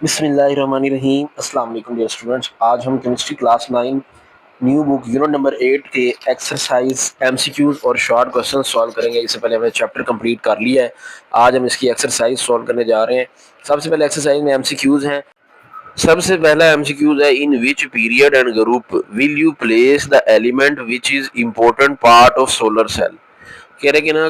बिस्मिल्लाहिर्रहमानिर्रहीम। अस्सलाम वालेकुम डियर स्टूडेंट्स। आज हम chemistry class 9 new book unit number 8 के एक्सरसाइज एमसीक्यूज और शॉर्ट क्वेश्चन सॉल्व करेंगे। इससे पहले हमने चैप्टर कंप्लीट कर लिया है। आज हम इसकी एक्सरसाइज सॉल्व करने जा रहे हैं। सबसे पहले एक्सरसाइज में एमसीक्यूज हैं। सबसे पहला एमसीक्यूज है, in which period and group will you place the element which is important part of solar cell. कह रहे कि ना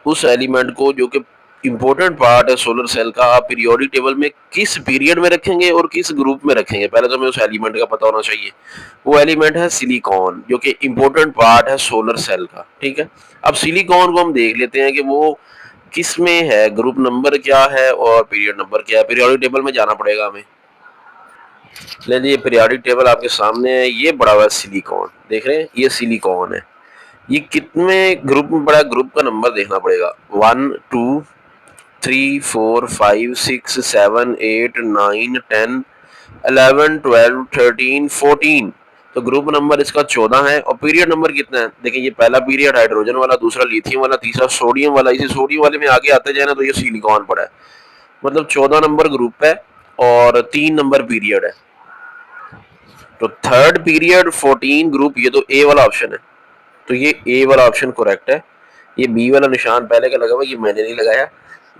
उस एलिमेंट को जो कि इंपॉर्टेंट पार्ट है सोलर सेल का, आप पीरियोडिक टेबल में किस पीरियड में रखेंगे और किस ग्रुप में रखेंगे। पहले तो हमें उस एलिमेंट का पता होना चाहिए। वो एलिमेंट है सिलिकॉन, जो कि इंपॉर्टेंट पार्ट है सोलर सेल का। ठीक है, अब सिलिकॉन को हम देख लेते हैं कि वो किस में है, ग्रुप नंबर क्या है और पीरियड नंबर क्या है। पीरियोडिक टेबल में जाना पड़ेगा हमें। ले लीजिए, पीरियोडिक टेबल आपके सामने है। ये बड़ा हुआ है सिलिकॉन, देख रहे हैं, ये सिलिकॉन है। ये कितने ग्रुप में पड़ा है, ग्रुप का नंबर देखना पड़ेगा। 1 2 3 4 5 6 7 8 9 10 11 12 13 14। तो ग्रुप नंबर इसका 14 है। और पीरियड नंबर कितना है, देखिए, ये पहला पीरियड हाइड्रोजन वाला, दूसरा लिथियम वाला, तीसरा सोडियम वाला। इसी सोडियम वाले में आगे आते जाए ना तो ये सिलिकॉन पड़ा है। मतलब 14 नंबर ग्रुप है और 3 नंबर पीरियड है। तो थर्ड पीरियड 14 ग्रुप, ये तो ए वाला ऑप्शन है। तो ये ए वाला ऑप्शन करेक्ट है। ये बी वाला निशान पहले का लगा हुआ, ये मैंने नहीं लगाया,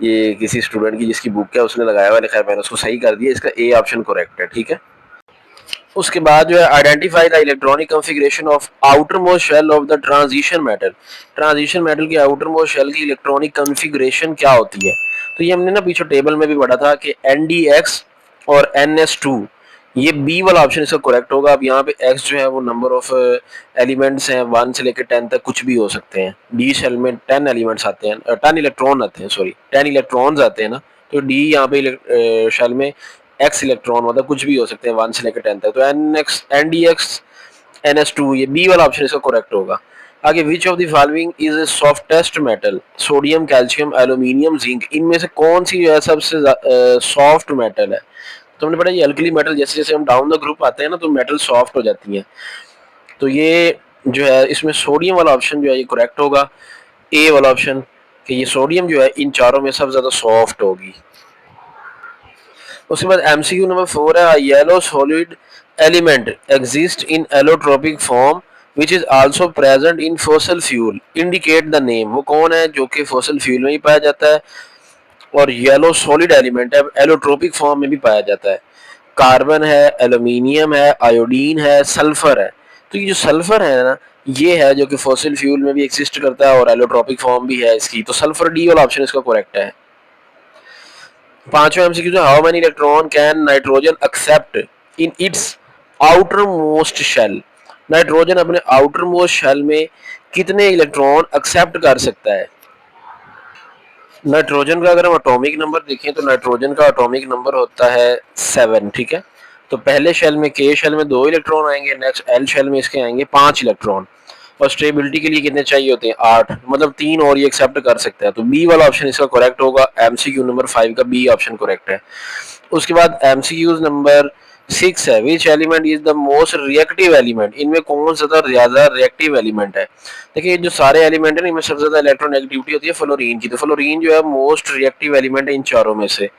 ये किसी स्टूडेंट की जिसकी बुक है उसने लगाया हुआ, लिखा है, मैंने उसको सही कर दिया। इसका ए ऑप्शन करेक्ट है। ठीक है, उसके बाद जो है, identify the electronic configuration of outer most shell of the transition metal. Transition metal की आउटर मोस्ट शेल की इलेक्ट्रॉनिक कॉन्फ़िगरेशन क्या होती है। तो ये हमने ना पीछे टेबल में भी पढ़ा था कि NDX और NS2, ये बी वाला ऑप्शन इसका करेक्ट होगा। अब यहाँ पे एक्स जो है वो नंबर ऑफ एलिमेंट्स हैं, 1 से लेकर 10 तक कुछ भी हो सकते हैं। डी शेल में 10 एलिमेंट्स आते हैं, 10 इलेक्ट्रॉन आते हैं, सॉरी 10 इलेक्ट्रॉन्स आते हैं ना। तो डी यहाँ पे शेल में एक्स इलेक्ट्रॉन, मतलब कुछ भी हो सकते हैं 1 से लेकर 10 तक। तो NDX NS2, ये बी वाला ऑप्शन इसका करेक्ट होगा। आगे, which of the following is a softest metal. Sodium, calcium, aluminium, zinc, इनमें से कौन सी जो है सबसे सॉफ्ट मेटल है। तो हमने पढ़ा ये अल्कली मेटल, जैसे जैसे हम डाउन द ग्रुप आते हैं ना तो मेटल सॉफ्ट हो जाती हैं। तो ये जो है इसमें सोडियम वाला ऑप्शन जो है ये करेक्ट होगा, ए वाला ऑप्शन, कि ये सोडियम जो है इन चारों में सबसे ज्यादा सॉफ्ट होगी। उसके बाद MCQ नंबर 4 है, yellow solid element exist in allotropic form which is also present in fossil fuel, indicate the name. वो कौन है जो कि फॉसिल फ्यूल में ही पाया जाता है और येलो सॉलिड एलिमेंट है, एलोट्रोपिक फॉर्म में भी पाया जाता है। कार्बन है, एल्यूमिनियम है, आयोडीन है, सल्फर है। तो ये जो सल्फर है ना, ये है जो कि फॉसिल फ्यूल में भी एग्जिस्ट करता है और एलोट्रोपिक फॉर्म भी है इसकी। तो सल्फर, डी वाला ऑप्शन इसका करेक्ट है। पांचवा एमसीक्यू जो, how many electron can nitrogen accept in its outer most shell. नाइट्रोजन अपने आउटर मोस्ट शेल में कितने इलेक्ट्रॉन एक्सेप्ट कर सकता है। नाइट्रोजन का अगर हम एटॉमिक नंबर देखें तो नाइट्रोजन का एटॉमिक नंबर होता है 7। ठीक है, तो पहले शेल में, के शेल में 2 इलेक्ट्रॉन आएंगे, नेक्स्ट एल शेल में इसके आएंगे 5 इलेक्ट्रॉन। और स्टेबिलिटी के लिए कितने चाहिए होते हैं, 8, मतलब 3 और ये एक्सेप्ट कर सकता है। तो बी वाला ऑप्शन इसका करेक्ट होगा। एमसीक्यू नंबर 5 का बी ऑप्शन करेक्ट है। उसके बाद एमसीक्यूज नंबर 6 है, which element is the most reactive element. इनमें कौन सा ज्यादा रिएक्टिव एलिमेंट है। देखिए, जो सारे एलिमेंट है ना, इनमें सबसे ज्यादा इलेक्ट्रोनेगेटिविटी होती है फ्लोरीन की। तो फ्लोरीन जो है मोस्ट रिएक्टिव एलिमेंट है इन चारों में से।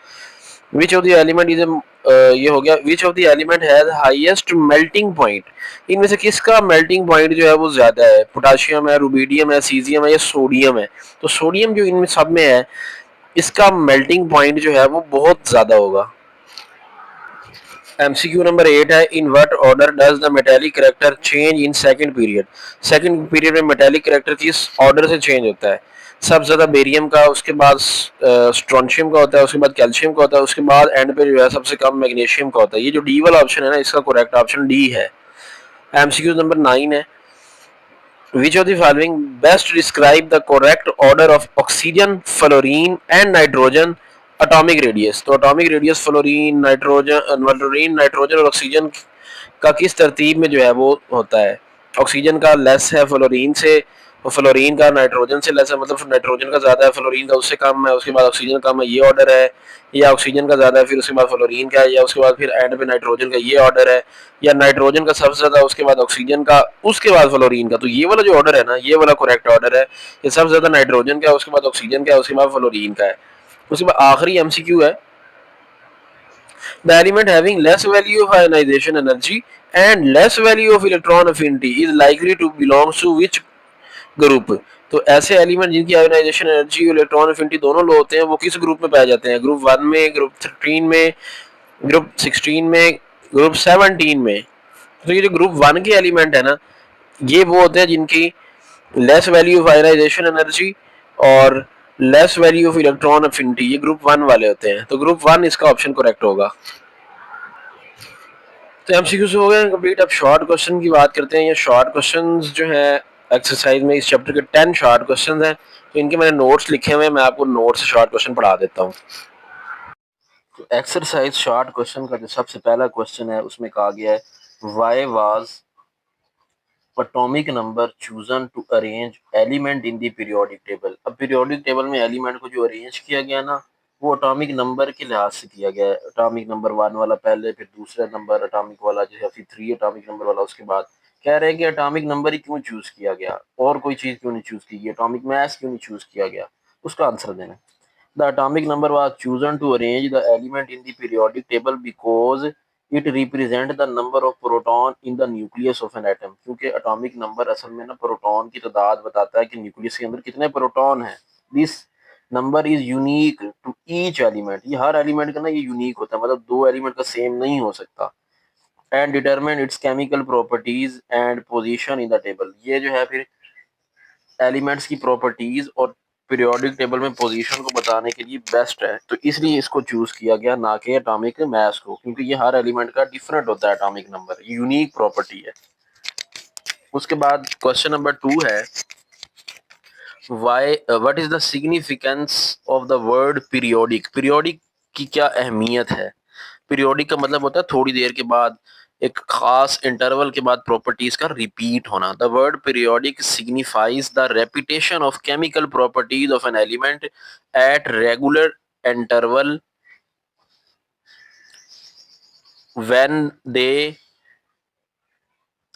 Which of the element is ये हो गया, which of the element has highest melting point. इनमें से किसका मेल्टिंग पॉइंट जो है वो ज्यादा है। पोटाशियम है, रुबिडियम है, सीजियम है या सोडियम है। तो सोडियम जो इनमें सब में है, इसका मेल्टिंग पॉइंट जो है वो बहुत ज्यादा होगा। एमसीक्यू नंबर 8 है, in what order does the metallic character change in second period. Second period में मेटेलिक कैरेक्टर किस ऑर्डर से चेंज होता है। सबसे ज्यादा बेरियम का, उसके बाद स्ट्रोंशियम का होता है, उसके बाद कैल्शियम का होता है, उसके बाद एंड पे जो है सबसे कम मैग्नीशियम का होता है। ये जो डी वाला ऑप्शन है ना, इसका करेक्ट ऑप्शन डी है। एमसीक्यू नंबर 9 है, which of the following best describe the correct order of oxygen, fluorine and nitrogen atomic radius। तो atomic radius फ्लोरीन, नाइट्रोजन और ऑक्सीजन का किस तरतीब में जो है वो होता है। ऑक्सीजन का लेस है फ्लोरीन से, और फ्लोरीन का नाइट्रोजन से लेस है, मतलब नाइट्रोजन का ज्यादा है, फ्लोरीन का उससे कम है, उसके बाद ऑक्सीजन कम है, ये ऑर्डर है। या ऑक्सीजन का ज्यादा है, फिर उसके बाद फ्लोरीन का है, या उसके बाद फिर एंड पे नाइट्रोजन का, ये ऑर्डर है। या नाइट्रोजन का सबसे ज्यादा, उसके बाद ऑक्सीजन का, उसके बाद फ्लोरीन का। तो ये वाला जो ऑर्डर है ना, ये वाला करेक्ट ऑर्डर है। ये सबसे ज्यादा नाइट्रोजन का है, उसके बाद ऑक्सीजन का है, उसके बाद फ्लोरीन का है। उसके बाद आखिरी एमसीक्यू है, The element having less value of ionization energy and less value of electron affinity is likely to belong to which group? तो ऐसे एलिमेंट जिनकी आयोनाइजेशन एनर्जी और इलेक्ट्रॉन अफिनिटी दोनों लो होते हैं वो किस ग्रुप में पाए जाते हैं? ग्रुप 1 में, ग्रुप 13 में, ग्रुप 16 में, ग्रुप 17 में। तो ये जो ग्रुप 1 के एलिमेंट है ना, ये वो होते हैं जिनकी less value of ionization energy और less value of electron affinity, ये ग्रुप 1 वाले होते हैं। तो ग्रुप 1 इसका ऑप्शन करेक्ट होगा। तो एमसीक्यू से हो गए कंप्लीट। अब शॉर्ट क्वेश्चन की बात करते हैं। ये शॉर्ट क्वेश्चंस जो है एक्सरसाइज में इस चैप्टर के 10 शॉर्ट क्वेश्चंस हैं। तो इनके मैंने नोट्स लिखे हुए हैं, मैं आपको नोट्स से शॉर्ट क्वेश्चन पढ़ा देता हूँ। तो एक्सरसाइज शॉर्ट क्वेश्चन का जो सबसे पहला क्वेश्चन है उसमें कहा गया है why was atomic number chosen to arrange element in the periodic table. अब पीरियोडिक टेबल में एलिमेंट को जो अरेंज किया गया ना, वो एटॉमिक नंबर के लिहाज से किया गया है। एटॉमिक नंबर 1 वाला पहले, फिर दूसरा नंबर एटॉमिक वाला जो है, फिर 3 एटॉमिक नंबर वाला उसके बाद। कह रहे हैं कि एटॉमिक नंबर ही क्यों चूज किया गया और कोई चीज क्यों नहीं चूज की गई, एटॉमिक मास क्यों नहीं चूज किया गया, उसका आंसर देना। The atomic number was chosen to arrange the element in the periodic table because it represent the number of proton in the nucleus of an atom। क्योंकि atomic number असल में ना प्रोटॉन की तादाद बताता है कि न्यूक्लियस के अंदर कितने प्रोटॉन हैं। This number is unique to each element. ये हर एलिमेंट का ना ये यूनिक होता है, मतलब दो एलिमेंट का सेम नहीं हो सकता। And determine it's chemical properties and position in the table. ये जो है फिर एलिमेंट्स की प्रॉपर्टीज और पीरियोडिक टेबल में पोजीशन को बताने के लिए बेस्ट है। तो इसलिए इसको चूज किया गया, ना कि एटॉमिक मास को, क्योंकि ये हर एलिमेंट का डिफरेंट होता है एटॉमिक नंबर, यूनिक प्रॉपर्टी है। उसके बाद क्वेश्चन नंबर 2 है why what is the significance of the word periodic. Periodic की क्या अहमियत है? पीरियोडिक का मतलब होता है थोड़ी देर के बाद, एक खास इंटरवल के बाद प्रॉपर्टीज का रिपीट होना। The word periodic signifies the repetition of chemical properties of an element at regular interval when they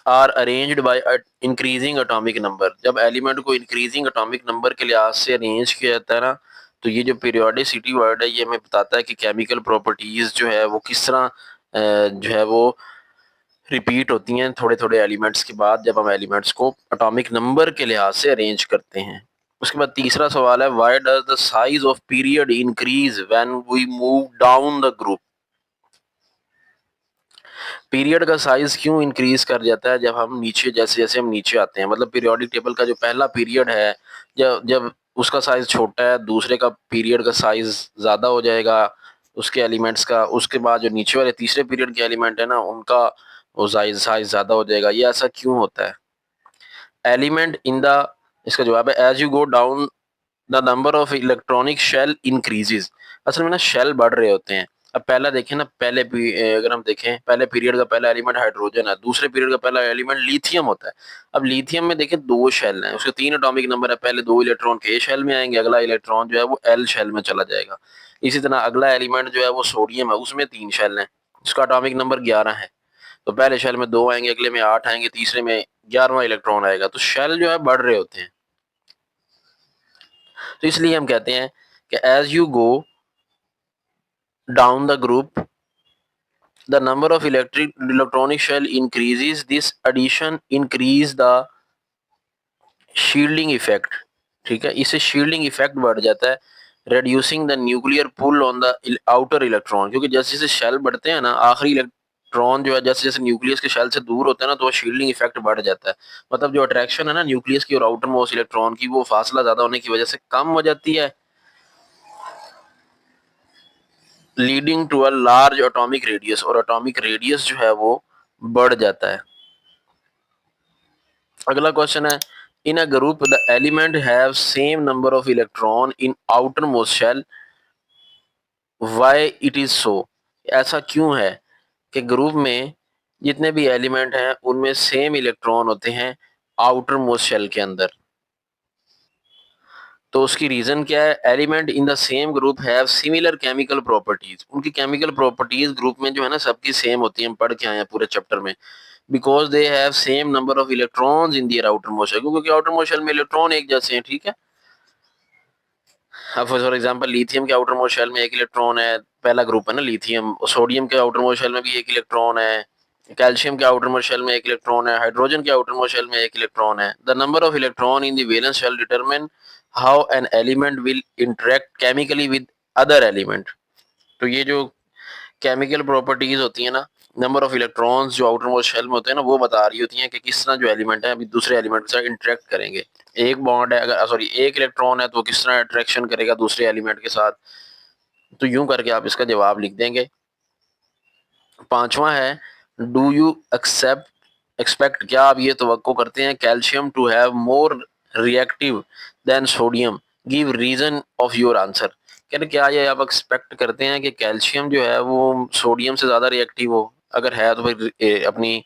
are arranged by increasing atomic number. जब एलिमेंट को इंक्रीजिंग एटॉमिक नंबर के लिहाज से अरेंज किया जाता है ना, तो ये जो पीरियोडिसिटी वर्ड है ये हमें बताता है कि केमिकल प्रॉपर्टीज जो है वो किस तरह जो है वो रिपीट होती हैं थोड़े थोड़े एलिमेंट्स के बाद, जब हम एलिमेंट्स को एटॉमिक नंबर के लिहाज से अरेंज करते हैं। उसके बाद तीसरा सवाल है why does the size of period increase when we move down the group. Period का साइज क्यों इंक्रीज कर जाता है जब हम नीचे, जैसे जैसे हम नीचे आते हैं? मतलब पीरियोडिक टेबल का जो पहला पीरियड है, जब जब उसका साइज छोटा है, दूसरे का पीरियड का साइज ज्यादा हो जाएगा उसके एलिमेंट्स का। उसके बाद जो नीचे वाले तीसरे पीरियड के एलिमेंट है ना, उनका वो साइज ज्यादा हो जाएगा। ये ऐसा क्यों होता है? एलिमेंट इन द, इसका जवाब है as you go down the number of electronic shell increases. असल में ना शेल बढ़ रहे होते हैं। अब पहला देखें ना, अगर हम देखें पहले पीरियड का पहला एलिमेंट हाइड्रोजन है, दूसरे पीरियड का पहला एलिमेंट लिथियम होता है। अब लिथियम में देखें दो शेल हैं, उसके 3 एटॉमिक नंबर है, पहले 2 इलेक्ट्रॉन के शेल में आएंगे, अगला इलेक्ट्रॉन जो है वो एल शेल में चला जाएगा। इसी तरह अगला एलिमेंट जो है वो सोडियम है, उसमें 3 शेल हैं, उसका एटॉमिक नंबर 11 है। तो पहले शेल में 2 आएंगे, अगले में 8 आएंगे, तीसरे में 11वां इलेक्ट्रॉन आएगा। तो शेल जो है बढ़ रहे होते हैं। तो इसलिए हम कहते हैं कि as you go down the group the number of electronic shell increases, this addition increase the shielding effect। ठीक है, इससे शील्डिंग इफेक्ट बढ़ जाता है। reducing the nuclear pull on the outer electron, क्योंकि जैसे जैसे शेल बढ़ते हैं ना, आखिरी इलेक्ट्रॉन जो है जैसे जैसे न्यूक्लियस के शेल से दूर होता है ना, तो वो शील्डिंग इफेक्ट बढ़ जाता है। मतलब जो अट्रैक्शन है ना न्यूक्लियस की और आउटर मोस्ट इलेक्ट्रॉन की, वो फासला ज्यादा होने की वजह से कम हो जाती है, leading to a large atomic radius, और एटॉमिक रेडियस जो है वो बढ़ जाता है। अगला क्वेश्चन है in a group the element have same number of electron in outer most shell, why it is so. ऐसा क्यों है कि ग्रुप में जितने भी एलिमेंट हैं उनमें सेम इलेक्ट्रॉन होते हैं आउटर मोस्ट शेल के अंदर? तो उसकी रीजन क्या है? Element in the same group have similar chemical properties. उनकी केमिकल प्रॉपर्टीज ग्रुप में जो है ना सबकी सेम होती है, पढ़ के आए हैं पूरे चैप्टर में। Because they have same number of electrons in their outer most shell, क्योंकि आउटर मोस्ट शेल में इलेक्ट्रॉन एक जैसे हैं। ठीक है, अब फॉर एग्जांपल लिथियम के आउटर मोस्ट शेल में एक इलेक्ट्रॉन है, पहला ग्रुप है ना लिथियम। सोडियम के आउटर मोस्ट शेल में भी एक इलेक्ट्रॉन है। कैल्शियम के आउटर मोस्ट शेल में एक इलेक्ट्रॉन है। हाइड्रोजन के आउटर मोस्ट शेल में एक इलेक्ट्रॉन है। The number of electron in the valence shell determine how an element will interact chemically with other element. तो ये जो केमिकल प्रॉपर्टीज होती है ना, नंबर ऑफ इलेक्ट्रॉन्स जो आउटर मोस्ट शेल में होते हैं ना, वो बता रही होती हैं कि किस तरह जो एलिमेंट है अभी दूसरे एलिमेंट के साथ इंटरेक्ट करेंगे। एक बॉन्ड है, अगर सॉरी एक इलेक्ट्रॉन है, तो किस तरह अट्रैक्शन करेगा दूसरे एलिमेंट के साथ। तो यूं करके आप इसका जवाब लिख देंगे। पांचवा है, डू यू एक्सेप्ट एक्सपेक्ट, क्या आप ये तवक्को करते हैं calcium to have more reactive than sodium, give reason of your answer. कहते क्या ये आप एक्सपेक्ट करते हैं कि कैल्शियम जो है वो सोडियम से ज्यादा रिएक्टिव हो? अगर है तो फिर अपनी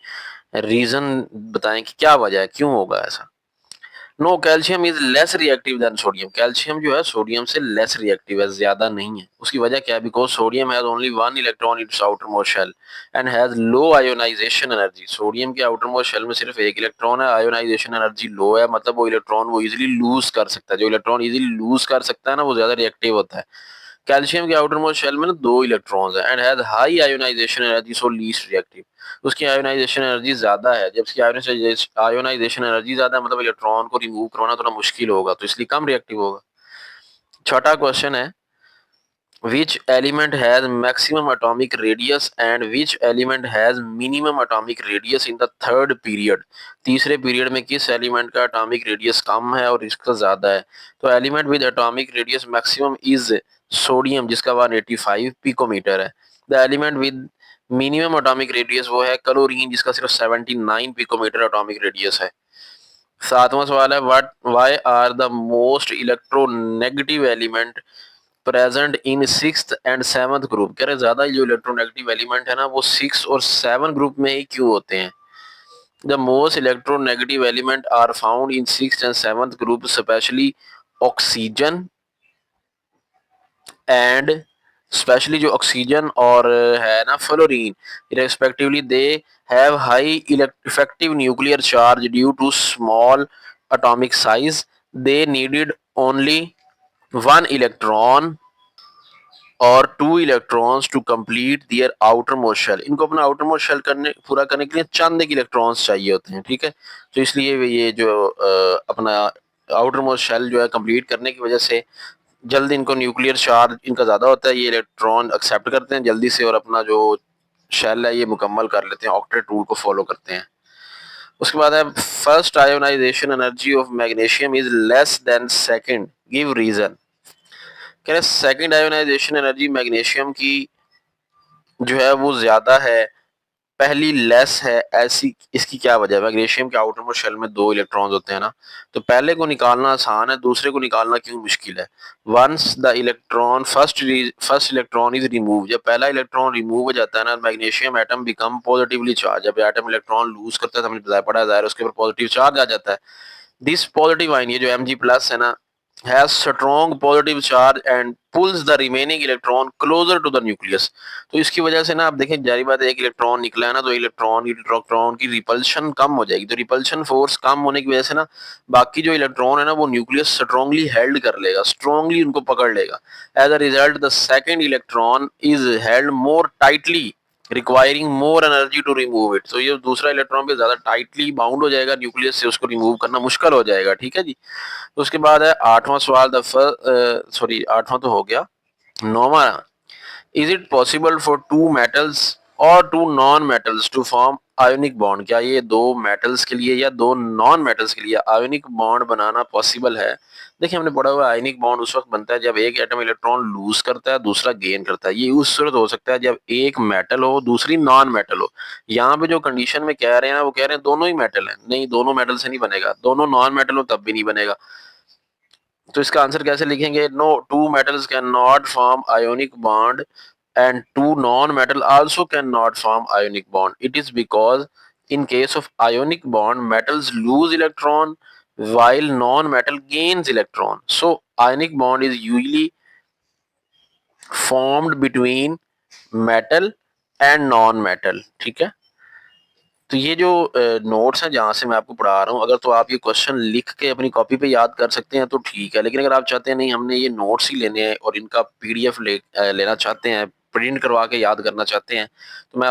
रीजन बताएं कि क्या वजह है, क्यों होगा ऐसा। No, calcium is less reactive than sodium. Calcium जो है सोडियम से लेस रिएक्टिव है, ज्यादा नहीं है। उसकी वजह क्या है? Because sodium has only one electron in its outer most shell and has low ionisation energy. Sodium के आउटर मोस्ट शेल में सिर्फ एक इलेक्ट्रॉन है, आयोनाइजेशन एनर्जी लो है, मतलब वो इलेक्ट्रॉन वो इजिली लूज कर सकता है। जो इलेक्ट्रॉन इजिली लूज कर सकता है ना, वो ज्यादा रिएक्टिव होता है। कैल्शियम के आउटर मोस्ट शेल में ना दो इलेक्ट्रॉन्स हैं and has high ionisation energy, so least reactive. उसकी आयोनाइजेशन एनर्जी ज्यादा है। जब उसकी आयोनाइजेशन एनर्जी ज्यादा है, मतलब इलेक्ट्रॉन को रिमूव करवाना थोड़ा मुश्किल होगा, तो इसलिए कम रिएक्टिव होगा। छठा क्वेश्चन है, which element has maximum atomic radius and which element has minimum atomic radius in the third period। तीसरे पीरियड में किस एलिमेंट का एटॉमिक रेडियस कम है और इसका ज्यादा है? तो element with atomic radius maximum is sodium, जिसका 185 पिकोमीटर है। The element with minimum atomic radius वो है क्लोरीन, जिसका सिर्फ 79 पिकोमीटर एटॉमिक रेडियस है। सातवां सवाल है, what why are the most electronegative element present in sixth and seventh group. कह रहे ज्यादा जो इलेक्ट्रोनेगेटिव एलिमेंट है ना, वो सिक्स और सेवन ग्रुप में ही क्यों होते हैं? The most electronegative element are found in sixth and seventh group, especially oxygen and especially जो ऑक्सीजन और है ना fluorine, respectively they have high effective nuclear charge due to small atomic size. They needed only one electron और two electrons to complete their outer most shell. इनको अपना outer most shell करने पूरा करने के लिए चंद एक इलेक्ट्रॉन्स चाहिए होते हैं, ठीक है। तो इसलिए ये जो अपना आउटर मोस्ट शेल जो है कंप्लीट करने की वजह से जल्दी इनको न्यूक्लियर चार्ज इनका ज्यादा होता है, ये इलेक्ट्रॉन एक्सेप्ट करते हैं जल्दी से और अपना जो शेल है ये मुकम्मल कर लेते हैं, ऑक्टेट रूल को फॉलो करते हैं। उसके बाद है, first ionisation energy of magnesium is less than second, give reason. कह रहे सेकंड आयोनाइजेशन एनर्जी मैग्नीशियम की जो है वो ज्यादा है, पहली लेस है, ऐसी इसकी क्या वजह है? मैग्नीशियम के आउटर मोस्ट शेल में दो इलेक्ट्रॉन्स होते हैं ना, तो पहले को निकालना आसान है, दूसरे को निकालना क्यों मुश्किल है? Once the electron first electron is remove, जब पहला इलेक्ट्रॉन रिमूव हो जाता है ना, magnesium atom become positively charge. जब एटम इलेक्ट्रॉन लूज करता है तो हमें पड़ा है उसके ऊपर पॉजिटिव चार्ज आ जाता है। दिस पॉजिटिव आयन, ये जो Mg प्लस है ना, has strong positive charge and pulls the remaining electron closer to the nucleus। तो इसकी वजह से ना आप देखें, जारी बात है, एक इलेक्ट्रॉन निकला है ना, तो इलेक्ट्रॉन की रिपल्शन कम हो जाएगी। तो रिपल्शन फोर्स कम होने की वजह से ना बाकी जो इलेक्ट्रॉन है ना, वो न्यूक्लियस स्ट्रांगली हेल्ड कर लेगा, स्ट्रांगली उनको पकड़ लेगा। As a result the second electron is held more tightly, requiring more energy to remove it. तो ये दूसरा इलेक्ट्रॉन पे ज्यादा टाइटली बाउंड हो जाएगा न्यूक्लियस से, उसको रिमूव करना मुश्किल हो जाएगा, ठीक है जी। तो उसके बाद है आठवां सवाल, सॉरी आठवां तो हो गया, नौवां, is it possible for two metals और two non metals to form ionic bond? क्या ये दो मेटल्स के लिए या दो नॉन मेटल्स के लिए आयोनिक बॉन्ड बनाना पॉसिबल है? देखिए हमने पढ़ा हुआ आयोनिक बॉन्ड उस वक्त बनता है जब एक एटम इलेक्ट्रॉन लूज करता है, दूसरा गेन करता है। ये उस सूरत हो सकता है जब एक मेटल हो दूसरी नॉन मेटल हो। यहाँ पे जो कंडीशन में कह रहे हैं ना, वो कह रहे हैं दोनों ही मेटल है। नहीं, दोनों मेटल से नहीं बनेगा, दोनों नॉन मेटल हो तब भी नहीं बनेगा। तो इसका आंसर कैसे लिखेंगे? No, two metals can not form ionic bond and two non-metal also cannot form ionic bond. It is because in case of ionic bond, metals lose electron while non-metal gains electron. So ionic bond is usually formed between metal and non-metal, ठीक है। तो ये जो notes हैं जहाँ से मैं आपको पढ़ा रहा हूँ, अगर तो आप ये क्वेश्चन लिख के अपनी कॉपी पे याद कर सकते हैं तो ठीक है, लेकिन अगर आप चाहते हैं नहीं हमने ये नोट्स ही लेने हैं और इनका पीडीएफ लेना चाहते हैं, प्रिंट करवा के याद करना चाहते हैं, तो मैं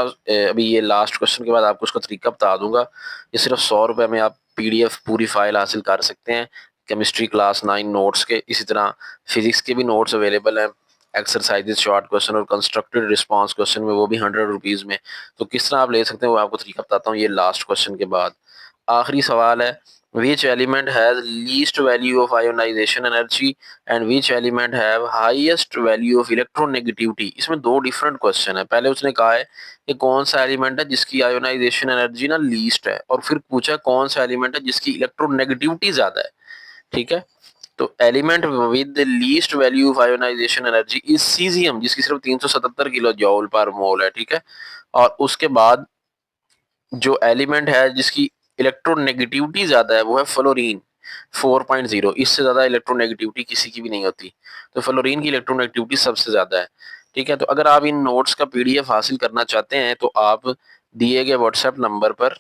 अभी ये लास्ट क्वेश्चन के बाद आपको उसका तरीका बता दूंगा। ये सिर्फ 100 रुपये में आप पीडीएफ पूरी फाइल हासिल कर सकते हैं केमिस्ट्री क्लास 9 नोट्स के। इसी तरह फिजिक्स के भी नोट्स अवेलेबल हैं, एक्सरसाइजेज, शॉर्ट क्वेश्चन और कंस्ट्रक्टेड रिस्पॉन्स क्वेश्चन में, वो भी 100 रुपीज़ में। तो किस तरह आप ले सकते हैं वो आपको तरीका बताता हूँ ये लास्ट क्वेश्चन के बाद। आखिरी सवाल है, which element has least value of ionisation energy and which element have highest value of electronegativity. इसमें दो डिफरेंट क्वेश्चन है। पहले उसने कहा है कि कौन सा एलिमेंट है जिसकी आयोनाइजेशन एनर्जी ना लीस्ट है, और फिर पूछा कौन सा एलिमेंट है जिसकी इलेक्ट्रोनेगेटिविटी ज्यादा है। ठीक है, तो element with least value of ionisation energy is caesium, जिसकी सिर्फ 377 किलो जॉल पर मोल है। ठीक है, और उसके बाद जो एलिमेंट है जिसकी इलेक्ट्रोनेगेटिविटी ज्यादा है वो है फ्लोरीन 4.0। इससे ज्यादा इलेक्ट्रोनेगेटिविटी किसी की भी नहीं होती, तो फ्लोरीन की इलेक्ट्रोनेगेटिविटी सबसे ज्यादा है। ठीक है, तो अगर आप इन नोट्स का पीडीएफ हासिल करना चाहते हैं तो आप दिए गए व्हाट्सएप नंबर पर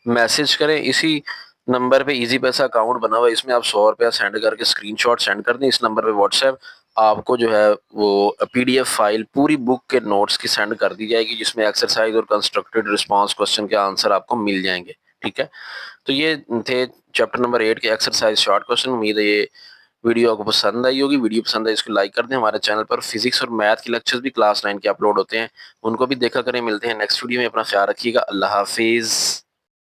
मैसेज करें। इसी नंबर पे इजी पैसा अकाउंट बना हुआ है, इसमें आप 100 रुपया सेंड करके स्क्रीनशॉट सेंड कर दें। इस नंबर पे व्हाट्सएप आपको जो है वो पीडीएफ फाइल पूरी बुक के नोट्स की सेंड कर दी जाएगी, जिसमें एक्सरसाइज और कंस्ट्रक्टेड रिस्पांस क्वेश्चन के आंसर आपको मिल जाएंगे। ठीक है, तो ये थे चैप्टर नंबर 8 के एक्सरसाइज शॉर्ट क्वेश्चन। उम्मीद है ये वीडियो आपको पसंद आई होगी। वीडियो पसंद आई इसको लाइक कर दें। हमारे चैनल पर फिजिक्स और मैथ के लेक्चर्स भी क्लास 9 के अपलोड होते हैं, उनको भी देखा करें। मिलते हैं नेक्स्ट वीडियो में, अपना ख्याल रखिएगा। अल्लाह हाफिज़।